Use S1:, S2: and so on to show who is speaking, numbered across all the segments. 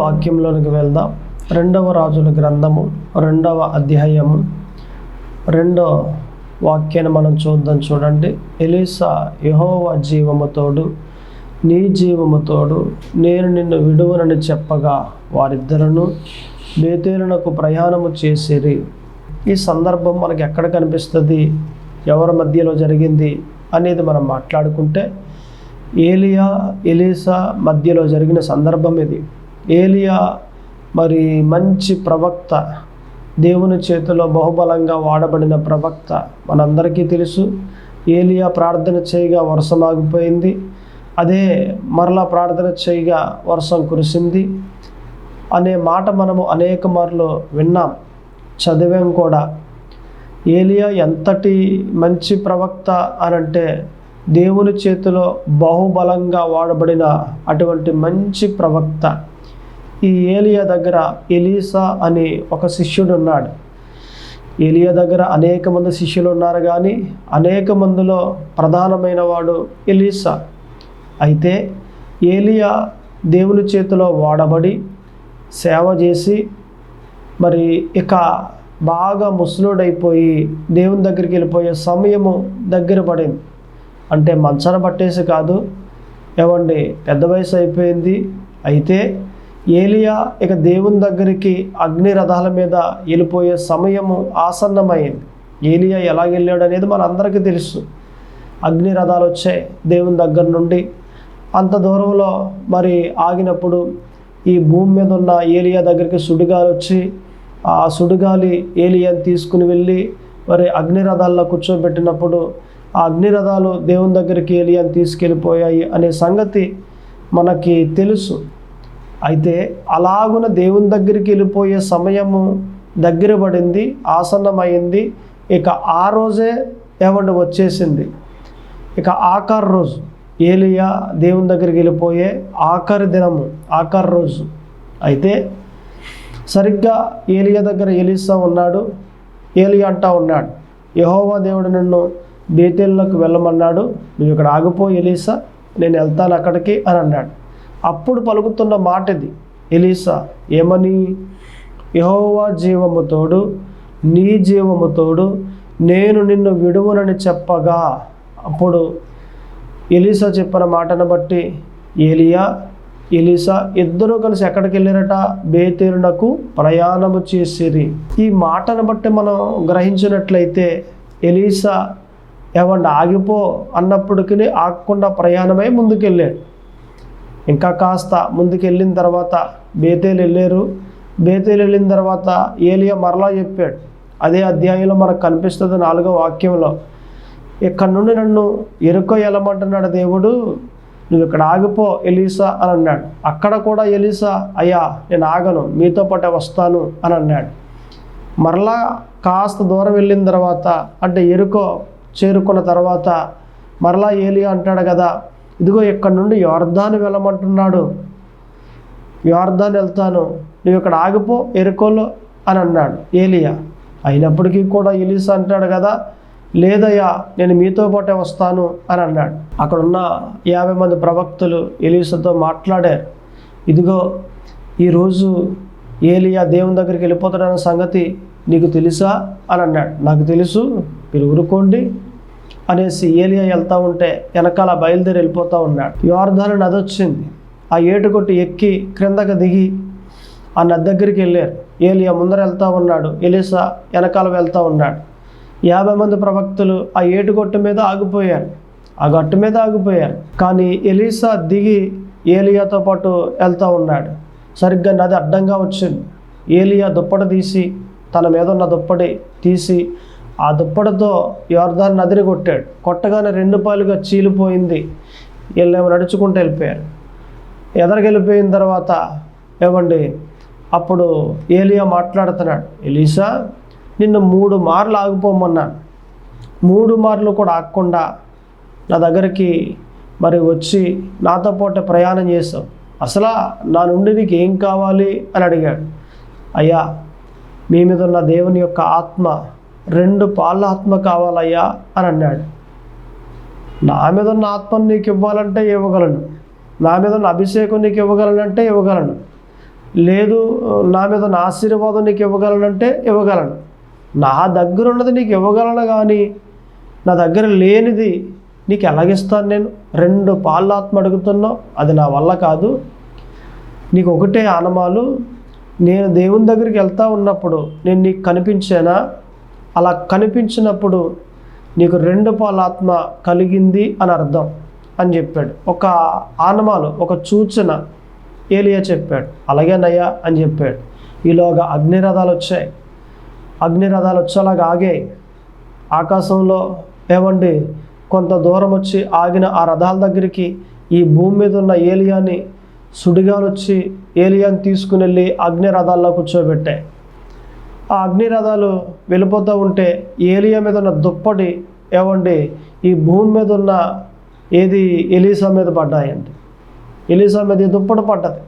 S1: వాక్యంలోనికి వెళ్దాం. 2వ రాజుల గ్రంథము 2వ అధ్యాయము 2వ వాక్యాన్ని మనం చూద్దాం. చూడండి. ఎలీషా, యెహోవా జీవము తోడు, నీ జీవము తోడు, నేను నిన్ను విడువనని చెప్పగా వారిద్దరును బేతేలునకు ప్రయాణము చేసిరి. ఈ సందర్భం మనకి ఎక్కడ కనిపిస్తుంది, ఎవరి మధ్యలో జరిగింది అనేది మనం మాట్లాడుకుంటే ఏలియా ఎలీషా మధ్యలో జరిగిన సందర్భం ఇది. ఏలియా మరి మంచి ప్రవక్త, దేవుని చేతిలో బహుబలంగా వాడబడిన ప్రవక్త. మనందరికీ తెలుసు, ఏలియా ప్రార్థన చేయగా వర్షం ఆగిపోయింది, అదే మరలా ప్రార్థన చేయగా వర్షం కురిసింది అనే మాట మనము అనేక మార్లు విన్నాం, చదివాం కూడా. ఏలియా ఎంతటి మంచి ప్రవక్త అనంటే దేవుని చేతిలో బహుబలంగా వాడబడిన అటువంటి మంచి ప్రవక్త. ఈ ఏలియా దగ్గర ఎలీషా అని ఒక శిష్యుడు ఉన్నాడు. ఏలియా దగ్గర అనేక మంది శిష్యులు ఉన్నారు, కానీ అనేక మందిలో ప్రధానమైన వాడు ఎలీషా. అయితే ఏలియా దేవుని చేతిలో వాడబడి సేవ చేసి మరి ఇక బాగా ముసలుడైపోయి దేవుని దగ్గరికి వెళ్ళిపోయే సమయము దగ్గర పడింది. అంటే మంచాన పట్టేసి కాదు, ఏమండి, పెద్ద వయసు అయిపోయింది. అయితే ఏలియా ఇక దేవుని దగ్గరికి అగ్ని రథాల మీద వెళ్ళిపోయే సమయము ఆసన్నమైంది. ఏలియా ఎలా వెళ్ళాడు అనేది మన అందరికీ తెలుసు. అగ్ని రథాలు వచ్చాయి దేవుని దగ్గర నుండి. అంత దూరంలో మరి ఆగినప్పుడు ఈ భూమి మీద ఉన్న ఏలియా దగ్గరికి సుడిగాలి వచ్చి ఆ సుడిగాలి ఏలియాని తీసుకుని వెళ్ళి మరి అగ్ని రథాల్లో కూర్చోబెట్టినప్పుడు ఆ అగ్ని రథాలు దేవుని దగ్గరికి ఏలియాని తీసుకెళ్ళిపోయాయి అనే సంగతి మనకి తెలుసు. అయితే అలాగున దేవుని దగ్గరికి వెళ్ళిపోయే సమయము దగ్గర పడింది, ఆసన్నమైంది. ఇక ఆ రోజే ఏమంటే వచ్చేసింది. ఇక ఆఖరి రోజు, ఏలియా దేవుని దగ్గరికి వెళ్ళిపోయే ఆఖరి దినము, ఆఖరి రోజు. అయితే సరిగ్గా ఏలియా దగ్గర ఎలీషా ఉన్నాడు. ఏలియా అంటా ఉన్నాడు, యెహోవా దేవుడు నిన్ను బేతేలునకు వెళ్ళమన్నాడు, నువ్వు ఇక్కడ ఆగిపో ఎలీషా, నేను వెళ్తాను అక్కడికి అని అన్నాడు. అప్పుడు పలుకుతున్న మాట ఇది. ఎలీషా ఏమని? యెహోవా జీవము తోడు, నీ జీవము తోడు, నేను నిన్ను విడువనని చెప్పగా. అప్పుడు ఎలీషా చెప్పిన మాటను బట్టి ఏలియా ఎలీషా ఇద్దరూ కలిసి ఎక్కడికి వెళ్ళారట? బేతేలునకు ప్రయాణము చేసిరి. ఈ మాటను బట్టి మనం గ్రహించినట్లయితే ఎలీషా ఏమంటే ఆగిపో అన్నప్పటికీ ఆగకుండా ప్రయాణమై ముందుకెళ్ళాడు. ఇంకా కాస్త ముందుకెళ్ళిన తర్వాత బేతేలు వెళ్ళారు. బేతేలు వెళ్ళిన తర్వాత ఏలియా మరలా చెప్పాడు. అదే అధ్యాయంలో మనకు కనిపిస్తుంది 4వ వాక్యంలో, ఇక్కడ నుండి నన్ను ఎరుకో వెళ్ళమంటున్నాడు దేవుడు, నువ్వు ఇక్కడ ఆగిపో ఎలీషా అని అన్నాడు. అక్కడ కూడా ఎలీషా, అయ్యా నేను ఆగను, మీతో పాటే వస్తాను అని అన్నాడు. మరలా కాస్త దూరం వెళ్ళిన తర్వాత, అంటే ఎరుకో చేరుకున్న తర్వాత మరలా ఏలియా అంటాడు కదా, ఇదిగో ఇక్కడ నుండి యొర్దాను వెళ్ళమంటున్నాడు, యొర్దాను వెళ్తాను, నువ్వు ఇక్కడ ఆగిపో ఎరుకోలో అని అన్నాడు ఏలియా. అయినప్పటికీ కూడా ఎలీషా అంటాడు కదా, లేదయ్యా నేను మీతో పాటే వస్తాను అని అన్నాడు. అక్కడ ఉన్న 50 మంది ప్రవక్తలు ఎలీషాతో మాట్లాడారు. ఇదిగో ఈరోజు ఏలియా దేవుని దగ్గరికి వెళ్ళిపోతాడన్న సంగతి నీకు తెలుసా అని అన్నాడు. నాకు తెలుసు, మీరు ఊరుకోండి అనేసి ఏలియా వెళ్తూ ఉంటే వెనకాల బయలుదేరి వెళ్ళిపోతూ ఉన్నాడు. యొర్దాను నది వచ్చింది. ఆ ఏటుకొట్టి ఎక్కి క్రిందకి దిగి ఆ నది దగ్గరికి వెళ్ళారు. ఏలియా ముందర వెళ్తూ ఉన్నాడు, ఎలీషా వెనకాల వెళ్తూ ఉన్నాడు. 50 మంది ప్రవక్తలు ఆ ఏటుగొట్టు మీద ఆగిపోయారు, ఆ గట్టు మీద ఆగిపోయారు. కానీ ఎలీషా దిగి ఏలియాతో పాటు వెళ్తూ ఉన్నాడు. సరిగ్గా నది అడ్డంగా వచ్చింది. ఏలియా దుప్పటి తీసి, తన మీద ఉన్న దుప్పటి తీసి ఆ దుప్పటితో యొర్దాను నదిని కొట్టాడు. కొట్టగానే 2 పాలుగా చీలిపోయింది. వీళ్ళేమో నడుచుకుంటూ వెళ్ళిపోయారు. ఎదరికెళ్ళిపోయిన తర్వాత ఏమండి, అప్పుడు ఏలియా మాట్లాడుతున్నాడు, ఎలీషా నిన్ను 3 మార్లు ఆగిపోమన్నాను, 3 మార్లు కూడా ఆగకుండా నా దగ్గరికి మరి వచ్చి నాతో పాటు ప్రయాణం చేసావు, అసలు నా నుండి నీకు ఏం కావాలి అని అడిగాడు. అయ్యా మీ మీద ఉన్న దేవుని యొక్క ఆత్మ, 2 పాళ్ళ ఆత్మ కావాలయ్యా అని అన్నాడు. నా మీద ఉన్న ఆత్మను నీకు ఇవ్వాలంటే ఇవ్వగలను, నా మీద ఉన్న అభిషేకం నీకు ఇవ్వగలనంటే ఇవ్వగలను, లేదు నా మీద నా ఆశీర్వాదం నీకు ఇవ్వగలనంటే ఇవ్వగలను. నా దగ్గర ఉన్నది నీకు ఇవ్వగలను, కానీ నా దగ్గర లేనిది నీకు ఎలాగిస్తాను నేను? 2 పాళ్ళ ఆత్మ అడుగుతున్నావు, అది నా వల్ల కాదు. నీకు ఒకటే ఆనమాలు, నేను దేవుని దగ్గరికి వెళ్తూ ఉన్నప్పుడు నేను నీకు కనిపించానా? అలా కనిపించినప్పుడు నీకు 2 పాళ్ళ ఆత్మ కలిగింది అని అర్థం అని చెప్పాడు. ఒక ఆనమాలు, ఒక సూచన ఏలియా చెప్పాడు. అలాగేనయ్యా అని చెప్పాడు. ఈలోగా అగ్నిరథాలు వచ్చాయి. అగ్నిరథాలు వచ్చేలాగా ఆగాయి. ఆకాశంలో ఏమండి కొంత దూరం వచ్చి ఆగిన ఆ రథాల దగ్గరికి ఈ భూమి మీద ఉన్న ఏలియాని సుడిగాలు వచ్చి ఏలియాని తీసుకుని వెళ్ళి అగ్నిరథాల్లో కూర్చోబెట్టాయి. ఆ అగ్నిరథాలు వెళ్ళిపోతూ ఉంటే ఏలియా మీద ఉన్న దుప్పటి ఏమండి ఈ భూమి మీద ఉన్న ఏది ఎలీసా మీద పడ్డాయండి. ఎలీసా మీద ఈ దుప్పటి పడ్డది.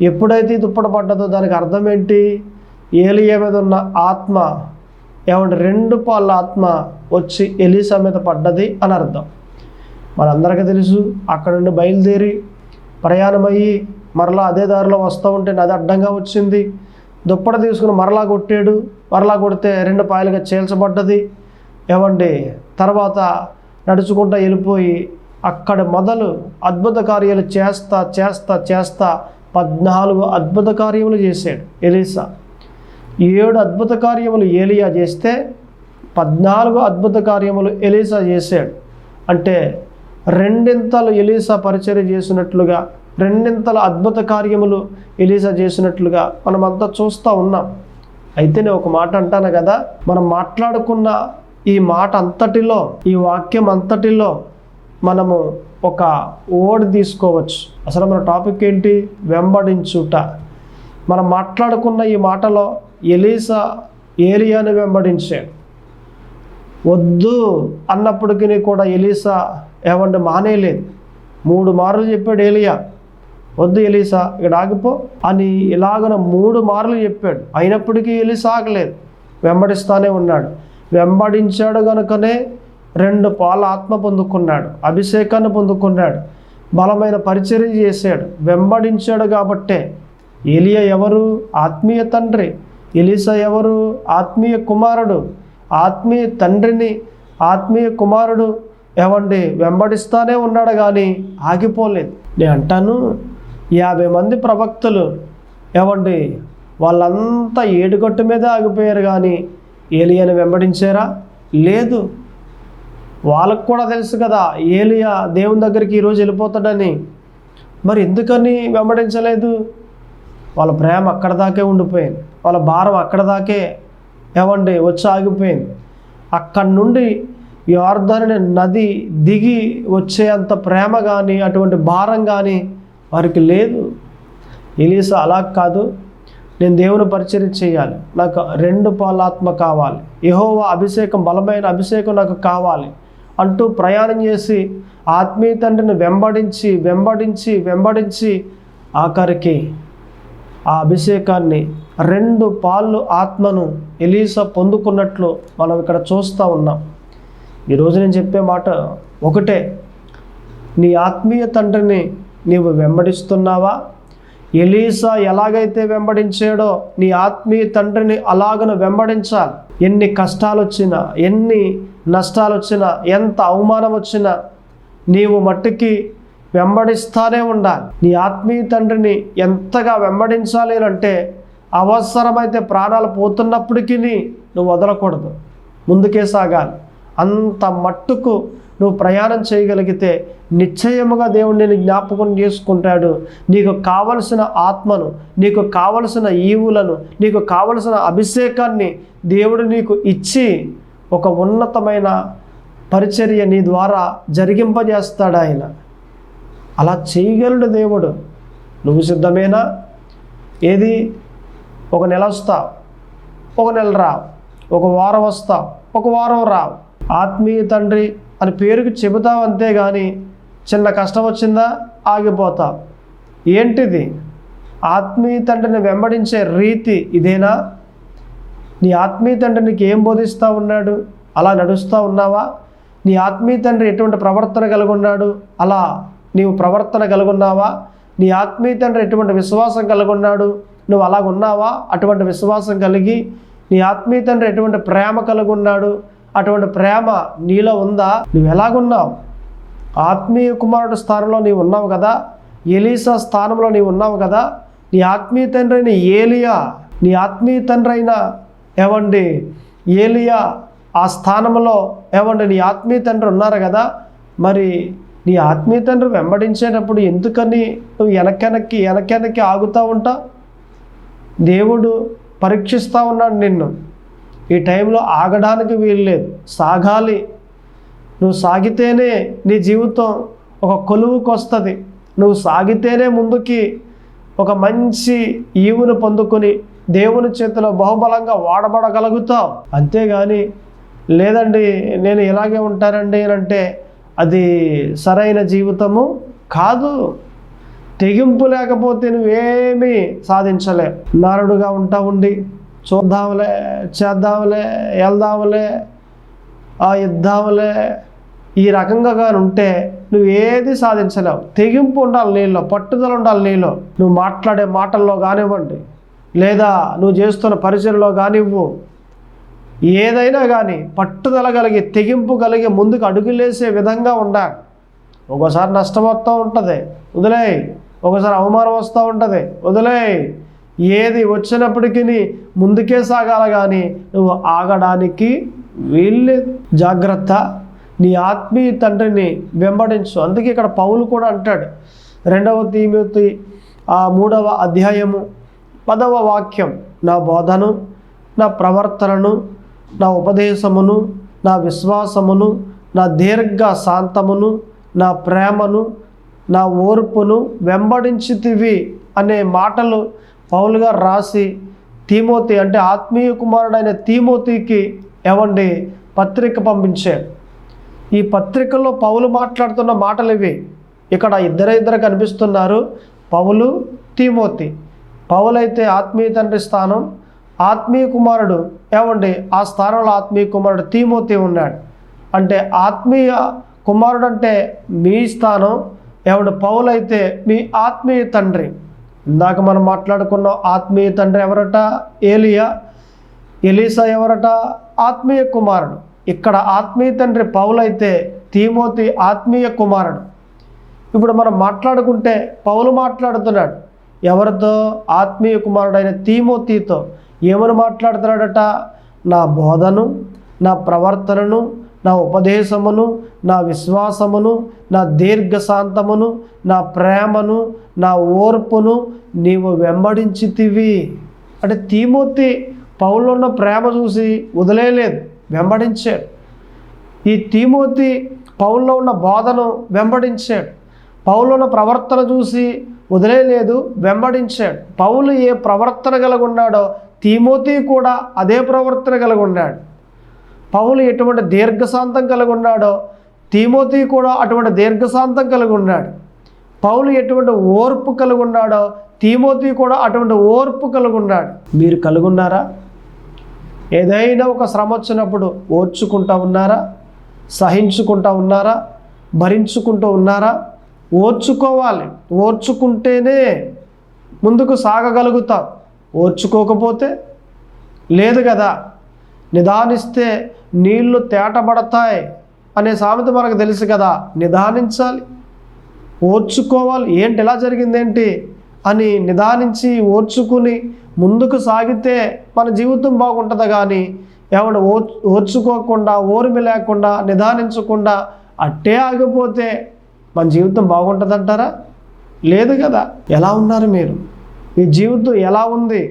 S1: ఎప్పుడైతే ఈ దుప్పటి పడ్డదో దానికి అర్థం ఏంటి? ఏలియా మీద ఉన్న ఆత్మ ఏమంటే 2 పాళ్ళ ఆత్మ వచ్చి ఎలీసా మీద పడ్డది అని అర్థం. మనందరికీ తెలుసు, అక్కడ నుండి బయలుదేరి ప్రయాణమయ్యి మరలా అదే దారిలో వస్తూ ఉంటే నది అడ్డంగా వచ్చింది. దుప్పట తీసుకుని మరలా కొట్టాడు. మరలా కొడితే 2 పాయలుగా చీల్చబడ్డది. ఏమండి తర్వాత నడుచుకుంటూ వెళ్ళిపోయి అక్కడ మొదలు అద్భుత కార్యాలు చేస్తా చేస్తా చేస్తా 14 అద్భుత కార్యములు చేశాడు ఎలీసా. 7 అద్భుత కార్యములు ఏలియా చేస్తే 14 అద్భుత కార్యములు ఎలీసా చేశాడు. అంటే 2 ఎలీసా పరిచర్య చేసినట్లుగా, 2 అద్భుత కార్యములు ఎలీసా చేసినట్లుగా మనమంతా చూస్తూ ఉన్నాం. అయితే నేను ఒక మాట అంటాను కదా, మనం మాట్లాడుకున్న ఈ మాట అంతటిలో, ఈ వాక్యం అంతటిలో మనము ఒక ఓడి తీసుకోవచ్చు. అసలు మన టాపిక్ ఏంటి? వెంబడించుట. మనం మాట్లాడుకున్న ఈ మాటలో ఎలీసా ఏలియాను వెంబడించాడు. వద్దు అన్నప్పటికీ కూడా ఎలీసా ఏమంటే మానేయలేదు. 3 మార్లు చెప్పాడు ఏలియా, వద్దు ఎలీసా ఇక్కడ ఆగిపో అని. ఇలాగన 3 మార్లు చెప్పాడు. అయినప్పటికీ ఎలీసా ఆగలేదు, వెంబడిస్తానే ఉన్నాడు. వెంబడించాడు కనుకనే 2 పాళ్ళ ఆత్మ పొందుకున్నాడు, అభిషేకాన్ని పొందుకున్నాడు, బలమైన పరిచర్య చేశాడు. వెంబడించాడు కాబట్టే. ఏలియా ఎవరు? ఆత్మీయ తండ్రి. ఎలీసా ఎవరు? ఆత్మీయ కుమారుడు. ఆత్మీయ తండ్రిని ఆత్మీయ కుమారుడు ఏమండి వెంబడిస్తానే ఉన్నాడు, కానీ ఆగిపోలేదు. నేను అంటాను, 50 మంది ప్రవక్తలు ఏమండి వాళ్ళంతా ఏడుగట్టు మీద ఆగిపోయారు, కానీ ఏలియాని వెంబడించారా? లేదు. వాళ్ళకు కూడా తెలుసు కదా ఏలియా దేవుని దగ్గరికి ఈరోజు వెళ్ళిపోతాడని. మరి ఎందుకని వెంబడించలేదు? వాళ్ళ ప్రేమ అక్కడ దాకే ఉండిపోయింది. వాళ్ళ భారం అక్కడ దాకే ఏమండి వచ్చి ఆగిపోయింది. అక్కడి నుండి యోర్దాను నది దిగి వచ్చేంత ప్రేమ కానీ అటువంటి భారం కానీ వారికి లేదు. ఎలీసా అలా కాదు, నేను దేవుని పరిచర్య చేయాలి, నాకు 2 పాళ్ళ ఆత్మ కావాలి, యెహోవా అభిషేకం, బలమైన అభిషేకం నాకు కావాలి అంటూ ప్రయాణం చేసి ఆత్మీయ తండ్రిని వెంబడించి వెంబడించి వెంబడించి ఆఖరికి ఆ అభిషేకాన్ని 2 పాళ్ళు ఆత్మను ఎలీసా పొందుకున్నట్లు మనం ఇక్కడ చూస్తూ ఉన్నాం. ఈరోజు నేను చెప్పే మాట ఒకటే, నీ ఆత్మీయ తండ్రిని నీవు వెంబడిస్తున్నావా? ఎలీసా ఎలాగైతే వెంబడించాడో నీ ఆత్మీయ తండ్రిని అలాగను వెంబడించాలి. ఎన్ని కష్టాలు వచ్చినా, ఎన్ని నష్టాలు వచ్చినా, ఎంత అవమానం వచ్చినా నీవు మట్టుకి వెంబడిస్తానే ఉండాలి. నీ ఆత్మీయ తండ్రిని ఎంతగా వెంబడించాలి అంటే అవసరమైతే ప్రాణాలు పోతున్నప్పటికీ నువ్వు వదలకూడదు, ముందుకే సాగాలి. అంత మట్టుకు నువ్వు ప్రయాణం చేయగలిగితే నిశ్చయముగా దేవుడు నేను జ్ఞాపకం చేసుకుంటాడు. నీకు కావలసిన ఆత్మను, నీకు కావలసిన ఈవులను, నీకు కావలసిన అభిషేకాన్ని దేవుడు నీకు ఇచ్చి ఒక ఉన్నతమైన పరిచర్య నీ ద్వారా జరిగింపజేస్తాడు ఆయన. అలా చేయగలడు దేవుడు. నువ్వు సిద్ధమేనా? ఏది? 1 నెల వస్తావు, 1 నెల రావు, 1 వారం వస్తావు, 1 వారం రావు. ఆత్మీయ తండ్రి అని పేరుకి చెబుతావు అంతేగాని చిన్న కష్టం వచ్చిందా ఆగిపోతావు. ఏంటిది? ఆత్మీయ తండ్రిని వెంబడించే రీతి ఇదేనా? నీ ఆత్మీయ తండ్రి నీకు ఏం బోధిస్తూ ఉన్నాడు? అలా నడుస్తూ ఉన్నావా? నీ ఆత్మీయ తండ్రి ఎటువంటి ప్రవర్తన కలిగి ఉన్నాడు? అలా నీవు ప్రవర్తన కలిగి ఉన్నావా? నీ ఆత్మీయ తండ్రి ఎటువంటి విశ్వాసం కలిగి ఉన్నాడు? నువ్వు అలాగున్నావా? అటువంటి విశ్వాసం కలిగి నీ ఆత్మీయ తండ్రి ఎటువంటి ప్రేమ కలిగి ఉన్నాడు, అటువంటి ప్రేమ నీలో ఉందా? నువ్వు ఎలాగున్నావు? ఆత్మీయ కుమారుడు స్థానంలో నీవు ఉన్నావు కదా, ఎలీసా స్థానంలో నీవు ఉన్నావు కదా. నీ ఆత్మీయ తండ్రి అయిన ఏలియా, నీ ఆత్మీయ తండ్రి అయిన ఏలియా ఆ స్థానంలో నీ ఆత్మీయ తండ్రి ఉన్నారు కదా. మరి నీ ఆత్మీయ తండ్రి వెంబడించేటప్పుడు ఎందుకని నువ్వు వెనకెనక్కి ఆగుతూ ఉంటావు? దేవుడు పరీక్షిస్తూ ఉన్నాడు నిన్ను. ఈ టైంలో ఆగడానికి వీల్లేదు, సాగాలి. నువ్వు సాగితేనే నీ జీవితం ఒక కొలువుకు వస్తుంది. నువ్వు సాగితేనే ముందుకి ఒక మంచి ఈవును పొందుకొని దేవుని చేతిలో బహుబలంగా వాడబడగలుగుతావు. అంతేగాని లేదండి నేను ఇలాగే ఉంటానండి అంటే అది సరైన జీవితము కాదు. తెగింపు లేకపోతే నువ్వేమీ సాధించలే. నారుడుగా ఉండి చూద్దాంలే, చేద్దాంలే, వెళ్దాంలే, ఇద్దాంలే, ఈ రకంగా కానీ ఉంటే నువ్వు ఏది సాధించలేవు. తెగింపు ఉండాలి నీలో, పట్టుదల ఉండాలి నీలో. నువ్వు మాట్లాడే మాటల్లో కానివ్వండి, లేదా నువ్వు చేస్తున్న పరిచయంలో కానివ్వు, ఏదైనా కానీ పట్టుదల కలిగి తెగింపు కలిగి ముందుకు అడుగులేసే విధంగా ఉండాలి. ఒకసారి నష్టం వస్తూ ఉంటుంది, వదిలేయ్. ఒకసారి అవమానం వస్తూ ఉంటుంది, వదిలేయ్. ఏది వచ్చినప్పటికీ ముందుకే సాగాల, కానీ నువ్వు ఆగడానికి వీల్లేదు. జాగ్రత్త, నీ ఆత్మీయ తండ్రిని వెంబడించు. అందుకే ఇక్కడ పౌలు కూడా అంటాడు, 2 తిమోతి 3వ అధ్యాయము 10వ వాక్యం, నా బోధను, నా ప్రవర్తనను, నా ఉపదేశమును, నా విశ్వాసమును, నా దీర్ఘ శాంతమును, నా ప్రేమను, నా ఓర్పును వెంబడించితివి అనే మాటలు పౌలు గారు రాసి తిమోతి అంటే ఆత్మీయ కుమారుడైన తిమోతికి పత్రిక పంపించారు. ఈ పత్రికలో పౌలు మాట్లాడుతున్న మాటలు ఇవి. ఇక్కడ ఇద్దరు కనిపిస్తున్నారు, పౌలు, తిమోతి. పౌలు అయితే ఆత్మీయ తండ్రి స్థానం, ఆత్మీయ కుమారుడు ఆ స్థానంలో ఆత్మీయ కుమారుడు తిమోతి ఉన్నాడు. అంటే ఆత్మీయ కుమారుడు అంటే మీ స్థానం, పౌలు అయితే మీ ఆత్మీయ తండ్రి. ఇందాక మనం మాట్లాడుకున్న ఆత్మీయ తండ్రి ఎవరట? ఎలీసా ఎవరట? ఆత్మీయ కుమారుడు. ఇక్కడ ఆత్మీయ తండ్రి పౌలు అయితే తిమోతి ఆత్మీయ కుమారుడు. ఇప్పుడు మనం మాట్లాడుకుంటే పౌలు మాట్లాడుతున్నాడు ఎవరితో? ఆత్మీయ కుమారుడైన తిమోతితో. ఏమని మాట్లాడుతున్నాడట? నా బోధను, నా ప్రవర్తనను, నా ఉపదేశమును, నా విశ్వాసమును, నా దీర్ఘశాంతమును, నా ప్రేమను, నా ఓర్పును నీవు వెంబడించితివి. అంటే తిమోతి పౌల్లో ఉన్న ప్రేమ చూసి వదిలేయలేదు, వెంబడించాడు. ఈ తిమోతి పౌల్లో ఉన్న బోధను వెంబడించాడు. పౌల్లో ఉన్న ప్రవర్తన చూసి వదిలేయలేదు, వెంబడించాడు. పౌలు ఏ ప్రవర్తన కలిగి ఉన్నాడో తిమోతి కూడా అదే ప్రవర్తన కలిగి ఉన్నాడు. పౌలు ఎటువంటి దీర్ఘశాంతం కలిగి ఉన్నాడో తిమోతి కూడా అటువంటి దీర్ఘశాంతం కలిగి ఉన్నాడు. పౌలు ఎటువంటి ఓర్పు కలిగి ఉన్నాడో తిమోతి కూడా అటువంటి ఓర్పు కలిగి ఉన్నాడు. మీరు కలిగి ఉన్నారా? ఏదైనా ఒక శ్రమ వచ్చినప్పుడు ఓర్చుకుంటూ ఉన్నారా? సహించుకుంటూ ఉన్నారా? భరించుకుంటూ ఉన్నారా? ఓర్చుకోవాలి. ఓర్చుకుంటేనే ముందుకు సాగగలుగుతాం. ఓర్చుకోకపోతే లేదు కదా. నిదానిస్తే నీళ్లు తేటబడతాయి అనే సామెత మనకు తెలుసు కదా. నిదానించాలి, ఓర్చుకోవాలి. ఏంటి ఇలా జరిగిందేంటి అని నిదానించి ఓర్చుకుని ముందుకు సాగితే మన జీవితం బాగుంటుంది. కానీ ఓర్చుకోకుండా, ఓర్మి లేకుండా, నిదానించకుండా అట్టే ఆగిపోతే మన జీవితం బాగుంటుందంటారా? లేదు కదా. ఎలా ఉన్నారు మీరు? మీ జీవితం ఎలా ఉంది?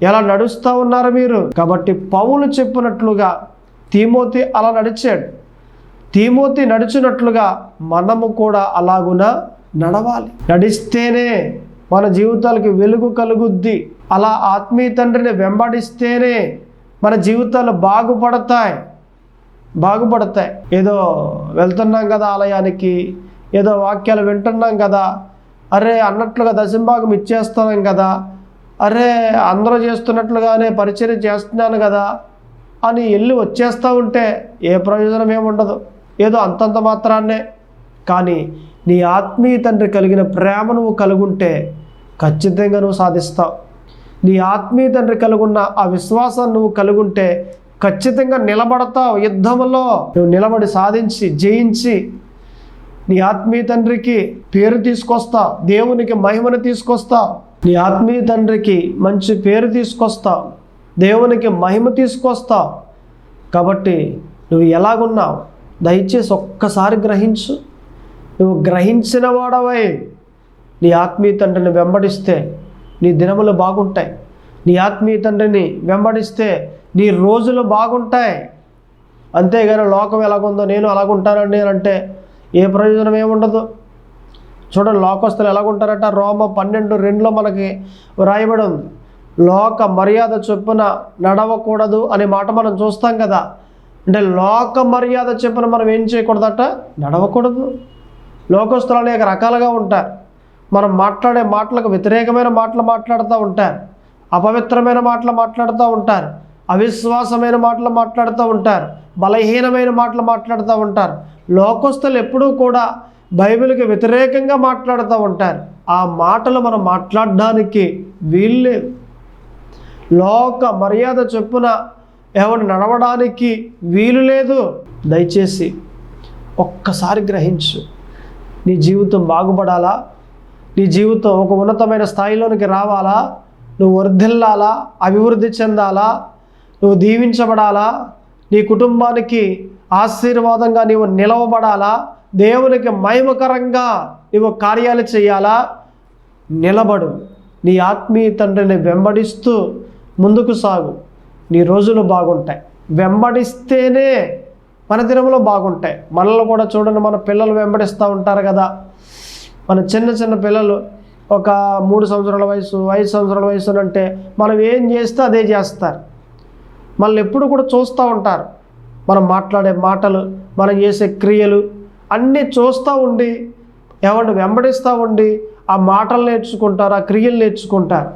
S1: ఎలా నడుస్తూ ఉన్నారు మీరు? కాబట్టి పౌలు చెప్పినట్లుగా తిమోతి అలా నడిచాడు. తిమోతి నడిచినట్లుగా మనము కూడా అలాగున నడవాలి. నడిస్తేనే మన జీవితాలకి వెలుగు కలుగుద్ది. అలా ఆత్మీయ తండ్రిని వెంబడిస్తేనే మన జీవితాలు బాగుపడతాయి. ఏదో వెళ్తున్నాం కదా ఆలయానికి, ఏదో వాక్యాలు వింటున్నాం కదా, అరే అన్నట్లుగా దశంభాగం ఇచ్చేస్తున్నాం కదా, అరే అందరూ చేస్తున్నట్లుగానే పరిచర్య చేస్తున్నాను కదా అని వెళ్ళి వచ్చేస్తూ ఉంటే ఏ ప్రయోజనం ఏముండదు. ఏదో అంతంత మాత్రాన్నే. కానీ నీ ఆత్మీయ తండ్రి కలిగిన ప్రేమ నువ్వు కలుగుంటే ఖచ్చితంగా నువ్వు సాధిస్తావు. నీ ఆత్మీయ తండ్రి కలుగున్న ఆ విశ్వాసాన్ని నువ్వు కలుగుంటే ఖచ్చితంగా నిలబడతావు. యుద్ధంలో నువ్వు నిలబడి సాధించి జయించి నీ ఆత్మీయ తండ్రికి పేరు తీసుకొస్తావు, దేవునికి మహిమను తీసుకొస్తావు. నీ ఆత్మీయ తండ్రికి మంచి పేరు తీసుకొస్తావు, దేవునికి మహిమ తీసుకొస్తావు. కాబట్టి నువ్వు ఎలాగున్నావు దయచేసి ఒక్కసారి గ్రహించు. నువ్వు గ్రహించిన వాడవై నీ ఆత్మీయ తండ్రిని వెంబడిస్తే నీ దినములు బాగుంటాయి. నీ ఆత్మీయ తండ్రిని వెంబడిస్తే నీ రోజులు బాగుంటాయి. అంతేగాని లోకం ఎలాగుందో నేను అలాగుంటానండి అని అంటే ఏ ప్రయోజనం ఏముండదు. చూడండి, లోకస్తులు ఎలాగుంటారట, రోమ 12:2 మనకి వ్రాయబడి ఉంది. లోక మర్యాద చొప్పున నడవకూడదు అనే మాట మనం చూస్తాం కదా. అంటే లోక మర్యాద చొప్పున మనం ఏం చేయకూడదట, నడవకూడదు. లోకస్తులు అనేక రకాలుగా ఉంటారు. మనం మాట్లాడే మాటలకు వ్యతిరేకమైన మాటలు మాట్లాడుతూ ఉంటారు, అపవిత్రమైన మాటలు మాట్లాడుతూ ఉంటారు, అవిశ్వాసమైన మాటలు మాట్లాడుతూ ఉంటారు, బలహీనమైన మాటలు మాట్లాడుతూ ఉంటారు. లోకస్తులు ఎప్పుడూ కూడా బైబిల్కి వ్యతిరేకంగా మాట్లాడుతూ ఉంటారు. ఆ మాటలు మనం మాట్లాడడానికి వీల్లేదు. లోక మర్యాద చొప్పున ఎవరు నడవడానికి వీలు లేదు. దయచేసి ఒక్కసారి గ్రహించు. నీ జీవితం బాగుపడాలా, నీ జీవితం ఒక ఉన్నతమైన స్థాయిలోనికి రావాలా, నువ్వు వర్ధిల్లాలా, అభివృద్ధి చెందాలా, నువ్వు దీవించబడాలా, నీ కుటుంబానికి ఆశీర్వాదంగా నీవు నిలవబడాలా, దేవునికి మహిమకరంగా నీవు కార్యాలు చేయాలా, నిలబడు. నీ ఆత్మీయ తండ్రిని వెంబడిస్తూ ముందుకు సాగు. నీ రోజులు బాగుంటాయి. వెంబడిస్తేనే మన దినములు బాగుంటాయి. మనల్ని కూడా చూడండి, మన పిల్లలు వెంబడిస్తూ ఉంటారు కదా. మన చిన్న పిల్లలు ఒక 3 సంవత్సరాల వయసు, 5 సంవత్సరాల వయసు అంటే మనం ఏం చేస్తే అదే చేస్తారు. మనల్ని ఎప్పుడు కూడా చూస్తూ ఉంటారు. మనం మాట్లాడే మాటలు, మనం చేసే క్రియలు అన్నీ చూస్తూ ఉండి ఎవరిని వెంబడిస్తూ ఉండి ఆ మాటలు నేర్చుకుంటారు, ఆ క్రియలు నేర్చుకుంటారు.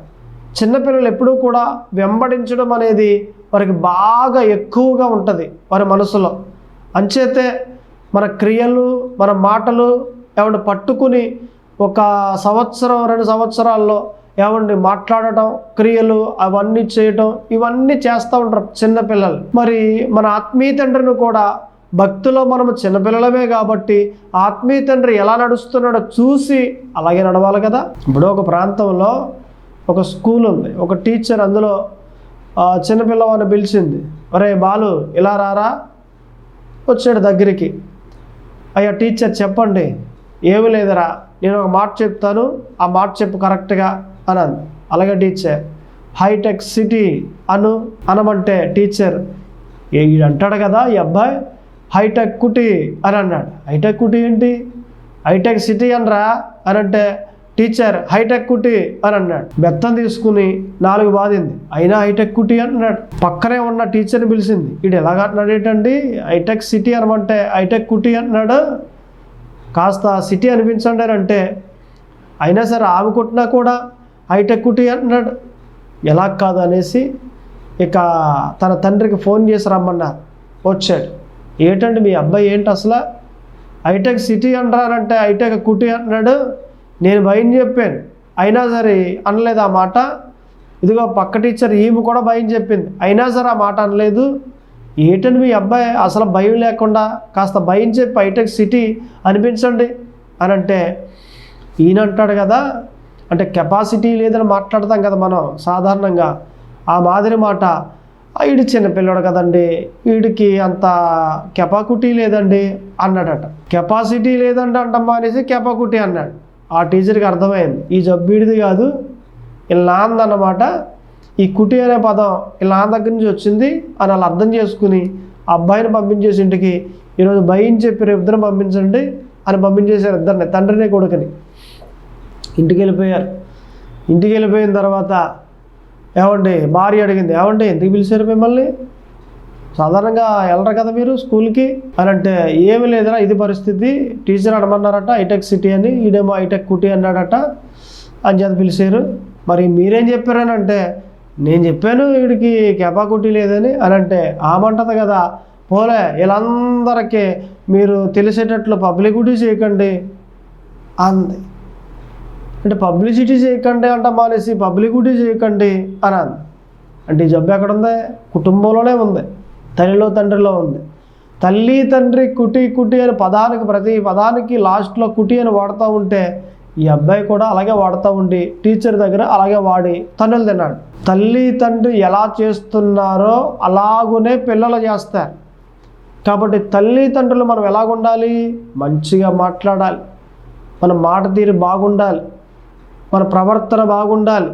S1: చిన్నపిల్లలు ఎప్పుడూ కూడా వెంబడించడం అనేది వారికి బాగా ఎక్కువగా ఉంటుంది వారి మనసులో. అంచేతే మన క్రియలు, మన మాటలు ఎవరిని పట్టుకుని ఒక సంవత్సరం 2 సంవత్సరాల్లో ఏమండి మాట్లాడటం, క్రియలు అవన్నీ చేయటం, ఇవన్నీ చేస్తూ ఉంటారు చిన్నపిల్లలు. మరి మన ఆత్మీయ తండ్రిని కూడా భక్తిలో మనము చిన్నపిల్లలమే కాబట్టి ఆత్మీయ తండ్రి ఎలా నడుస్తున్నాడో చూసి అలాగే నడవాలి కదా. ఇప్పుడు ఒక ప్రాంతంలో ఒక స్కూల్ ఉంది, ఒక టీచర్ అందులో చిన్నపిల్లవాడిని పిలిచింది. ఒరే బాలు ఇలా రారా. వచ్చాడు దగ్గరికి. అయ్యా టీచర్ చెప్పండి. ఏమి లేదురా, నేను ఒక మాట చెప్తాను, ఆ మాట చెప్పు కరెక్ట్గా అన్నది. అలాగే టీచర్, హైటెక్ సిటీ అనమంటే టీచర్ అంటాడు కదా ఈ అబ్బాయి, హైటెక్ కుటీ అని అన్నాడు. హైటెక్ కుటీ ఏంటి, హైటెక్ సిటీ అనరా అని అంటే టీచర్ హైటెక్ కుటీ అని అన్నాడు. బెత్తం తీసుకుని 4 బాధింది. అయినా హైటెక్ కుటీ అన్నాడు. పక్కనే ఉన్న టీచర్ని పిలిచింది. వీడు ఎలాగ అంటున్నాడు ఏంటండి, హైటెక్ సిటీ అనమంటే హైటెక్ కుటీ అంటున్నాడు, కాస్త సిటీ అనిపించండి అని అంటే అయినా సరే ఆమె కొట్టినా కూడా హైటెక్ కుటీ అంటున్నాడు. ఎలా కాదు అనేసి ఇక తన తండ్రికి ఫోన్ చేసి రమ్మన్నారు. వచ్చాడు. ఏంటండి మీ అబ్బాయి ఏంటి అసలు హైటెక్ సిటీ అంటారంటే హైటెక్ కుటీ అంటున్నాడు. నేను భయం చెప్పాను, అయినా సరే అనలేదు ఆ మాట. ఇదిగో పక్క టీచర్ ఈమె కూడా భయం చెప్పింది, అయినా సరే ఆ మాట అనలేదు. ఏంటండి మీ అబ్బాయి అసలు భయం లేకుండా కాస్త భయం చెప్పి హైటెక్ సిటీ అనిపించండి అని అంటే ఈయన అంటాడు కదా, అంటే కెపాసిటీ లేదని మాట్లాడతాం కదా మనం సాధారణంగా. ఆ మాదిరి మాట, వీడు చిన్నపిల్లడు కదండి, వీడికి అంత కెపాసిటీ లేదండి అన్నాడట. కెపాసిటీ లేదండి అంటమ్మా అనేసి కెపాసిటీ అన్నాడు. ఆ టీచర్కి అర్థమైంది ఈ జబ్బీడిది కాదు, ఇలా నాందన్నమాట. ఈ కుటి అనే పదం ఇలా నాన్న దగ్గర నుంచి వచ్చింది అని వాళ్ళు అర్థం చేసుకుని ఆ అబ్బాయిని పంపించేసి ఇంటికి, ఈరోజు భయం చెప్పి రేపు ఇద్దరు పంపించండి అని పంపించేశారు. ఇద్దరిని, తండ్రిని కొడుకుని. ఇంటికి వెళ్ళిపోయారు. ఇంటికి వెళ్ళిపోయిన తర్వాత ఏమండి భార్య అడిగింది, ఏమండి ఎందుకు పిలిచారు మిమ్మల్ని, సాధారణంగా వెళ్ళరు కదా మీరు స్కూల్కి అని అంటే ఏమి లేదురా ఇది పరిస్థితి, టీచర్ అడమన్నారట హైటెక్ సిటీ అని, ఈడేమో హైటెక్ కుటీ అన్నాడట అని చేత పిలిచారు. మరి మీరేం చెప్పారని అంటే నేను చెప్పాను వీడికి కెపాసిటీ లేదని అని అంటే ఆమంటది కదా, పోలే వీళ్ళందరికీ మీరు తెలిసేటట్లు పబ్లిసిటీ చేయకండి అంది. అంటే పబ్లిసిటీ చేయకండి అంట మానేసి పబ్లిసిటీ చేయకండి అని అంది. అంటే ఈ జబ్బు ఎక్కడుంది? కుటుంబంలోనే ఉంది, తల్లిలో తండ్రిలో ఉంది. తల్లి తండ్రి కుటి కుటి అని ప్రతి పదానికి లాస్ట్లో కుటి అని వాడుతూ ఉంటే ఈ అబ్బాయి కూడా అలాగే వాడుతూ ఉండి టీచర్ దగ్గర అలాగే వాడి తన్నులు తిన్నాడు. తల్లి తండ్రి ఎలా చేస్తున్నారో అలాగునే పిల్లలు చేస్తారు. కాబట్టి తల్లిదండ్రులు మనం ఎలాగుండాలి? మంచిగా మాట్లాడాలి, మన మాట తీరు బాగుండాలి, మన ప్రవర్తన బాగుండాలి,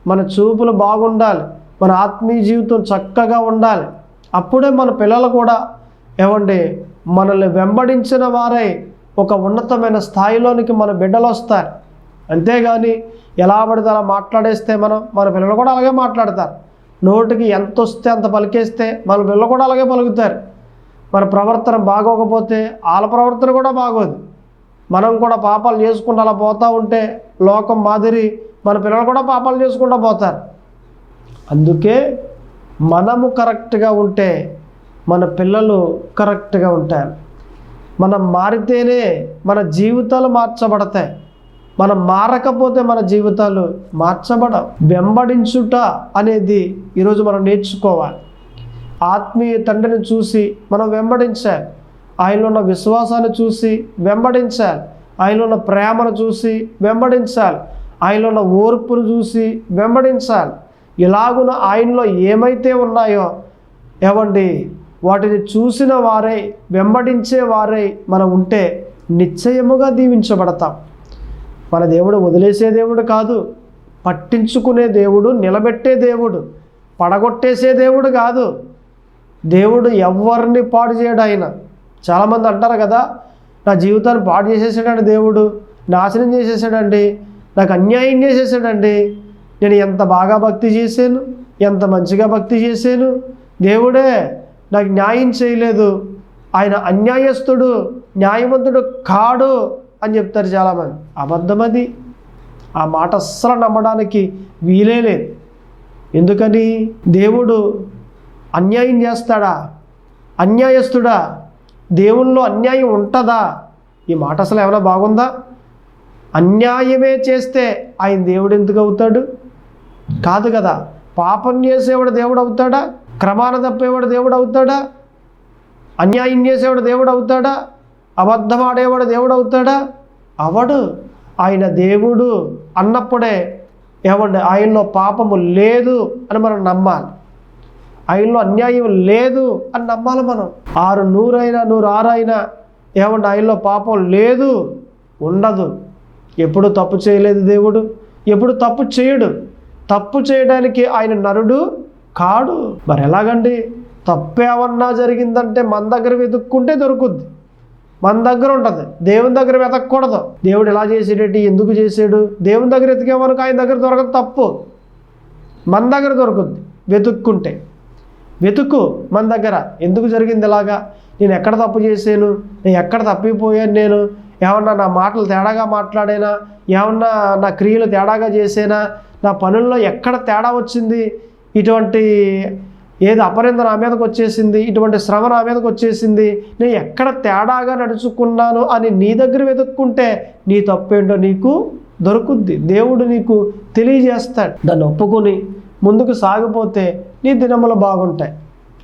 S1: మన చూపులు బాగుండాలి, మన ఆత్మీయ జీవితం చక్కగా ఉండాలి. అప్పుడే మన పిల్లలు కూడా మనల్ని వెంబడించిన వారై ఒక ఉన్నతమైన స్థాయిలోనికి మన బిడ్డలు వస్తారు. అంతేగాని ఎలా పడితే అలా మాట్లాడేస్తే మన పిల్లలు కూడా అలాగే మాట్లాడతారు. నోటికి ఎంత వస్తే అంత పలికేస్తే మన పిల్లలు కూడా అలాగే పలుకుతారు. మన ప్రవర్తన బాగోకపోతే వాళ్ళ ప్రవర్తన కూడా బాగోదు. మనం కూడా పాపాలు చేసుకుంటూ అలా పోతూ ఉంటే లోకం మాదిరి మన పిల్లలు కూడా పాపాలు చేసుకుంటూ పోతారు. అందుకే మనము కరెక్ట్గా ఉంటే మన పిల్లలు కరెక్ట్గా ఉంటారు. మనం మారితేనే మన జీవితాలు మార్చబడతాయి. మనం మారకపోతే మన జీవితాలు మార్చబడవు. వెంబడించుట అనేది ఈరోజు మనం నేర్చుకోవాలి. ఆత్మీయ తండ్రిని చూసి మనం వెంబడించాలి. ఆయనలో ఉన్న విశ్వాసాన్ని చూసి వెంబడించాలి. ఆయనలో ఉన్న ప్రేమను చూసి వెంబడించాలి. ఆయనలో ఉన్న ఓర్పును చూసి వెంబడించాలి. ఇలాగున ఆయనలో ఏమైతే ఉన్నాయో వాటిని చూసిన వారై వెంబడించే వారై మనం ఉంటే నిశ్చయముగా దీవించబడతాం. మన దేవుడు వదిలేసే దేవుడు కాదు, పట్టించుకునే దేవుడు, నిలబెట్టే దేవుడు, పడగొట్టేసే దేవుడు కాదు. దేవుడు ఎవరిని పాడు చేయడు. ఆయన చాలామంది అంటారు కదా, నా జీవితాన్ని పాడు చేసేసాడండి దేవుడు, నాశనం చేసేసాడండి, నాకు అన్యాయం చేసేసాడండి, నేను ఎంత బాగా భక్తి చేశాను, ఎంత మంచిగా భక్తి చేశాను, దేవుడే నాకు న్యాయం చేయలేదు, ఆయన అన్యాయస్తుడు, న్యాయవంతుడు కాడు అని చెప్తారు చాలామంది. అబద్ధమది. ఆ మాట అస్సలు నమ్మడానికి వీలే లేదు. ఎందుకని? దేవుడు అన్యాయం చేస్తాడా? అన్యాయస్తుడా? దేవుల్లో అన్యాయం ఉంటుందా? ఈ మాట అసలు ఏమైనా బాగుందా? అన్యాయమే చేస్తే ఆయన దేవుడు ఎందుకు అవుతాడు? కాదు కదా. పాపం చేసేవాడు దేవుడు అవుతాడా? క్రమాన తప్పేవాడు దేవుడు అవుతాడా? అన్యాయం చేసేవాడు దేవుడు అవుతాడా? అబద్ధం ఆడేవాడు దేవుడు అవుతాడా? అవడు. ఆయన దేవుడు అన్నప్పుడే ఆయనలో పాపము లేదు అని మనం నమ్మాలి. ఆయనలో అన్యాయం లేదు అని నమ్మాలి మనం. 100 అయినా 106 అయినా ఆయనలో పాపం లేదు, ఉండదు. ఎప్పుడు తప్పు చేయలేదు దేవుడు, ఎప్పుడు తప్పు చేయడు. తప్పు చేయడానికి ఆయన నరుడు కాడు. మరి ఎలాగండి? తప్పేమన్నా జరిగిందంటే మన దగ్గర వెతుక్కుంటే దొరుకుద్ది, మన దగ్గర ఉంటుంది. దేవుని దగ్గర వెతకూడదు. దేవుడు ఎలా చేసేటట్టు, ఎందుకు చేసాడు, దేవుని దగ్గర వెతికేమనుకో ఆయన దగ్గర దొరకదు. తప్పు మన దగ్గర దొరుకుద్ది. వెతుక్కుంటే వెతుకు మన దగ్గర. ఎందుకు జరిగింది ఇలాగా, నేను ఎక్కడ తప్పు చేశాను, నేను ఎక్కడ తప్పిపోయాను, నేను ఏమన్నా నా మాటలు తేడాగా మాట్లాడేనా, ఏమన్నా నా క్రియలు తేడాగా చేసేనా, నా పనుల్లో ఎక్కడ తేడా వచ్చింది, ఇటువంటి ఏది అపరింద నా మీదకి వచ్చేసింది, ఇటువంటి శ్రమ నా మీదకి వచ్చేసింది, నేను ఎక్కడ తేడాగా నడుచుకున్నాను అని నీ దగ్గర వెతుక్కుంటే నీ తప్పేంటో నీకు దొరుకుద్ది. దేవుడు నీకు తెలియజేస్తాడు. దాన్ని ఒప్పుకొని ముందుకు సాగిపోతే నీ దినములు బాగుంటాయి.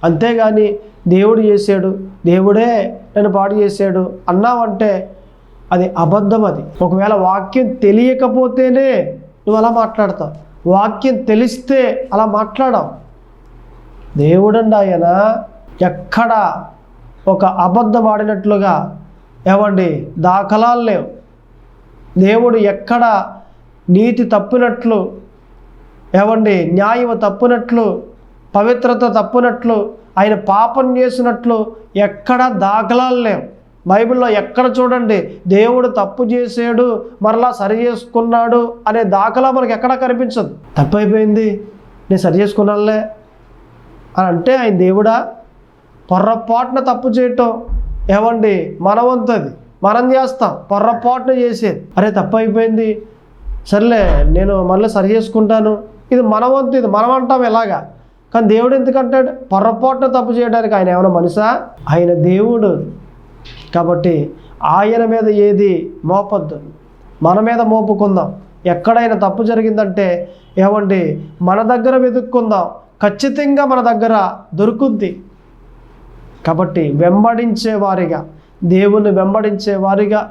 S1: అంతేగాని దేవుడు చేశాడు, దేవుడే నన్ను పాడు చేశాడు అన్నావంటే అది అబద్ధం. అది ఒకవేళ వాక్యం తెలియకపోతేనే నువ్వు అలా మాట్లాడతావు, వాక్యం తెలిస్తే అలా మాట్లాడవు. దేవుడండి ఆయన ఎక్కడ ఒక అబద్ధం ఆడినట్లుగా దాఖలాలు లేవు. దేవుడు ఎక్కడ నీతి తప్పినట్లు, న్యాయం తప్పినట్లు, పవిత్రత తప్పినట్లు, ఆయన పాపం చేసినట్లు ఎక్కడ దాఖలాలు లేవు. బైబిల్లో ఎక్కడ చూడండి దేవుడు తప్పు చేసాడు మరలా సరి చేసుకున్నాడు అనే దాఖలా మనకు ఎక్కడా కనిపించదు. తప్పైపోయింది నేను సరి చేసుకున్నానులే అని అంటే ఆయన దేవుడా? పొర్రపాటున తప్పు చేయటం మన వంతది, మనం చేస్తాం. పొర్రపాటున చేసేది, అరే తప్పు అయిపోయింది సర్లే నేను మళ్ళీ సరి చేసుకుంటాను, ఇది మన వంతు, ఇది మనం అంటాం ఎలాగా. కానీ దేవుడు ఎందుకంటాడు? పొర్రపాటున తప్పు చేయడానికి ఆయన ఏమైనా మనిషా? ఆయన దేవుడు. కాబట్టి ఆయన మీద ఏది మోపొద్దు, మన మీద మోపుకుందాం. ఎక్కడైనా తప్పు జరిగిందంటే ఏమండి మన దగ్గర వెతుక్కుందాం, ఖచ్చితంగా మన దగ్గర దొరుకుద్ది. కాబట్టి వెంబడించే వారిగా, దేవుని వెంబడించే వారిగా,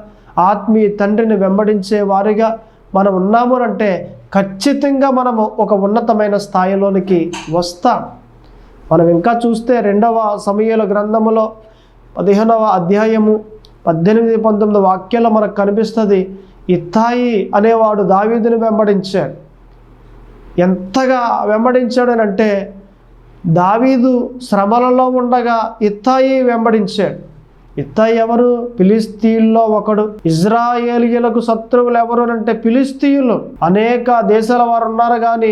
S1: ఆత్మీయ తండ్రిని వెంబడించే వారిగా మనం ఉన్నాము అంటే ఖచ్చితంగా మనము ఒక ఉన్నతమైన స్థాయిలోనికి వస్తాం. మనం ఇంకా చూస్తే 2వ సమూయేలు గ్రంథములో 15వ అధ్యాయము 18-19 వాక్యాల్లో మనకు కనిపిస్తుంది. ఇత్తాయి అనేవాడు దావీదుని వెంబడించాడు. ఎంతగా వెంబడించాడనంటే దావీదు శ్రమలలో ఉండగా ఇత్తాయి వెంబడించాడు. ఇత్తాయి ఎవరు? ఫిలిస్తీయుల్లో ఒకడు. ఇజ్రాయేలీయులకు శత్రువులు ఎవరు అంటే ఫిలిస్తీయులు. అనేక దేశాల వారు ఉన్నారు కానీ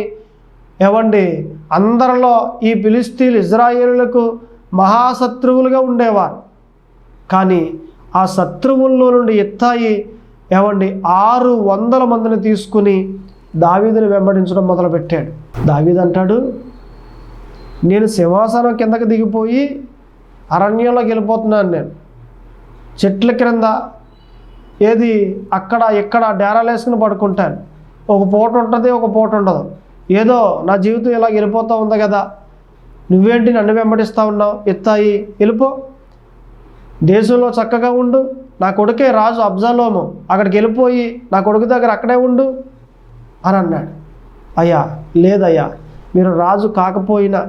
S1: ఏమండి అందరిలో ఈ ఫిలిస్తీయులు ఇజ్రాయేలీయులకు మహాశత్రువులుగా ఉండేవారు. కానీ ఆ శత్రువుల్లో నుండి ఇత్తాయి ఏమండి 600 మందిని తీసుకుని దావీదుని వెంబడించడం మొదలుపెట్టాడు. దావీదు అంటాడు, నేను సింహాసనం కిందకి దిగిపోయి అరణ్యంలోకి వెళ్ళిపోతున్నాను. నేను చెట్ల క్రింద ఏది అక్కడ ఇక్కడ డేరాలు వేసుకుని పడుకుంటాను. ఒక పూట ఉంటుంది, ఒక పూట ఉండదు. ఏదో నా జీవితం ఇలా వెళ్ళిపోతూ ఉంది కదా, నువ్వేంటి నన్ను వెంబడిస్తూ ఉన్నావు? ఇత్తాయి వెళ్ళిపో, దేశంలో చక్కగా ఉండు. నా కొడుకే రాజు అబ్జాలోము, అక్కడికి వెళ్ళిపోయి నా కొడుకు దగ్గర అక్కడే ఉండు అని అన్నాడు. అయ్యా లేదయ్యా, మీరు రాజు కాకపోయినా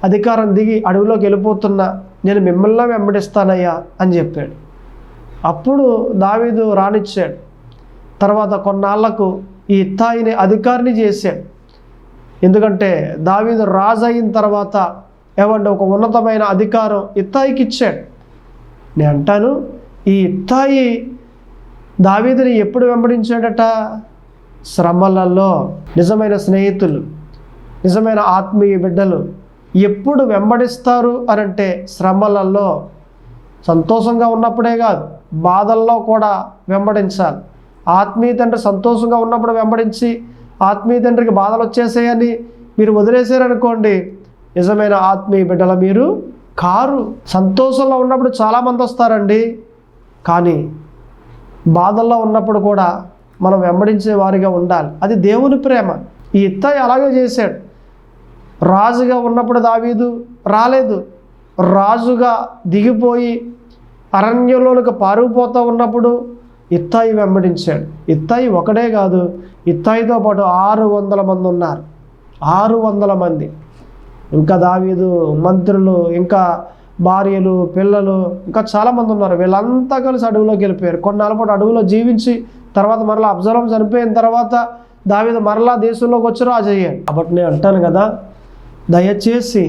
S1: అధికారం దిగి అడవిలోకి వెళ్ళిపోతున్నా నేను మిమ్మల్ని వెంబడిస్తానయ్యా అని చెప్పాడు. అప్పుడు దావీదు రానిచ్చాడు. తర్వాత కొన్నాళ్లకు ఈ ఇత్తాయిని అధికారిని చేశాడు. ఎందుకంటే దావీదు రాజు అయిన తర్వాత ఏమంటే ఒక ఉన్నతమైన అధికారం ఇత్తాయికి ఇచ్చాడు. నేను అంటాను, ఈ ఇత్తాయి దావీదుని ఎప్పుడు వెంబడించాడట? శ్రమలలో. నిజమైన స్నేహితులు, నిజమైన ఆత్మీయ బిడ్డలు ఎప్పుడు వెంబడిస్తారు అనంటే శ్రమలలో. సంతోషంగా ఉన్నప్పుడే కాదు, బాధల్లో కూడా వెంబడించాలి. ఆత్మీయ తండ్రి సంతోషంగా ఉన్నప్పుడు వెంబడించి ఆత్మీయ తండ్రికి బాధలు వచ్చేసాయని మీరు వదిలేసారనుకోండి, నిజమైన ఆత్మీయ బిడ్డల మీరు కారు. సంతోషంలో ఉన్నప్పుడు చాలామంది వస్తారండి, కానీ బాధల్లో ఉన్నప్పుడు కూడా మనం వెంబడించే వారిగా ఉండాలి. అది దేవుని ప్రేమ. ఈ ఇత్తాయి అలాగే చేశాడు. రాజుగా ఉన్నప్పుడు దావీదు రాలేదు. రాజుగా దిగిపోయి అరణ్యంలోనికి పారిపోతూ ఉన్నప్పుడు ఇత్తాయి వెంబడించాడు. ఇత్తాయి ఒకడే కాదు, ఇత్తాయితో పాటు 600 మంది ఉన్నారు. 600 మంది. ఇంకా దావీదు మంత్రులు, ఇంకా భార్యలు, పిల్లలు, ఇంకా చాలామంది ఉన్నారు. వీళ్ళంతా కలిసి అడవిలోకి వెళ్ళిపోయారు. కొన్నాళ్ళ పాటు అడవిలో జీవించి తర్వాత మరలా అబ్జాలోము చనిపోయిన తర్వాత దావీదు మరలా దేశంలోకి వచ్చి రాజు అయ్యాడు. కాబట్టి నేను అంటాను కదా, దయచేసి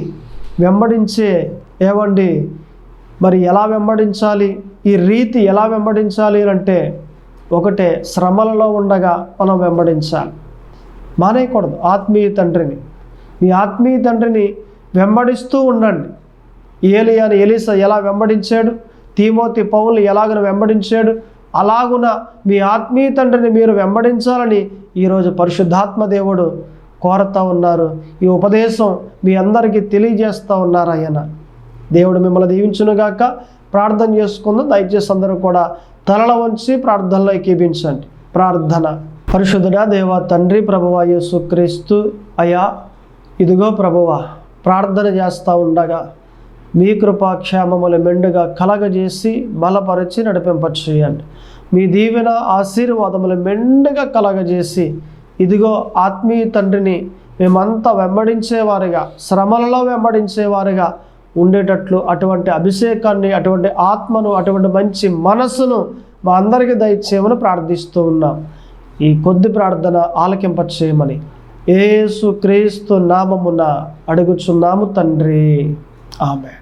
S1: వెంబడించే ఏవండి మరి ఎలా వెంబడించాలి, ఈ రీతి ఎలా వెంబడించాలి అంటే ఒకటే, శ్రమలలో ఉండగా మనం వెంబడించాలి, మానేయకూడదు. ఆత్మీయ తండ్రిని, మీ ఆత్మీయ తండ్రిని వెంబడిస్తూ ఉండండి. ఏలియాని ఎలీసా ఎలా వెంబడించాడు, తీమోతి పౌలు ఎలాగన వెంబడించాడు, అలాగున మీ ఆత్మీయ తండ్రిని మీరు వెంబడించాలని ఈరోజు పరిశుద్ధాత్మ దేవుడు కోరుతూ ఉన్నారు. ఈ ఉపదేశం మీ అందరికీ తెలియజేస్తూ ఉన్నారు. ఆయన దేవుడు మిమ్మల్ని దీవించునుగాక. ప్రార్థన చేసుకుందాం. దయచేసి అందరూ కూడా తలల వంచి ప్రార్థనలో ఏకీభించండి. ప్రార్థన. పరిశుద్ధుడా దేవా తండ్రి, ప్రభువా యేసుక్రీస్తు అయ్యా, ఇదిగో ప్రభువా ప్రార్థన చేస్తూ ఉండగా మీ కృపాక్షేమములు మెండుగా కలగజేసి బలపరిచి నడిపింపచేయండి. మీ దీవెన ఆశీర్వాదములు మెండుగా కలగజేసి ఇదిగో ఆత్మీయ తండ్రిని మేమంతా వెంబడించేవారుగా, శ్రమలలో వెంబడించేవారుగా ఉండేటట్లు అటువంటి అభిషేకాన్ని, అటువంటి ఆత్మను, అటువంటి మంచి మనస్సును మా అందరికీ దయచేయమని ప్రార్థిస్తూ ఉన్నాం. ఈ కొద్ది ప్రార్థన ఆలకింపచేయమని యేసు క్రీస్తు నామమున అడుగుచున్నాము తండ్రి. ఆమేన్.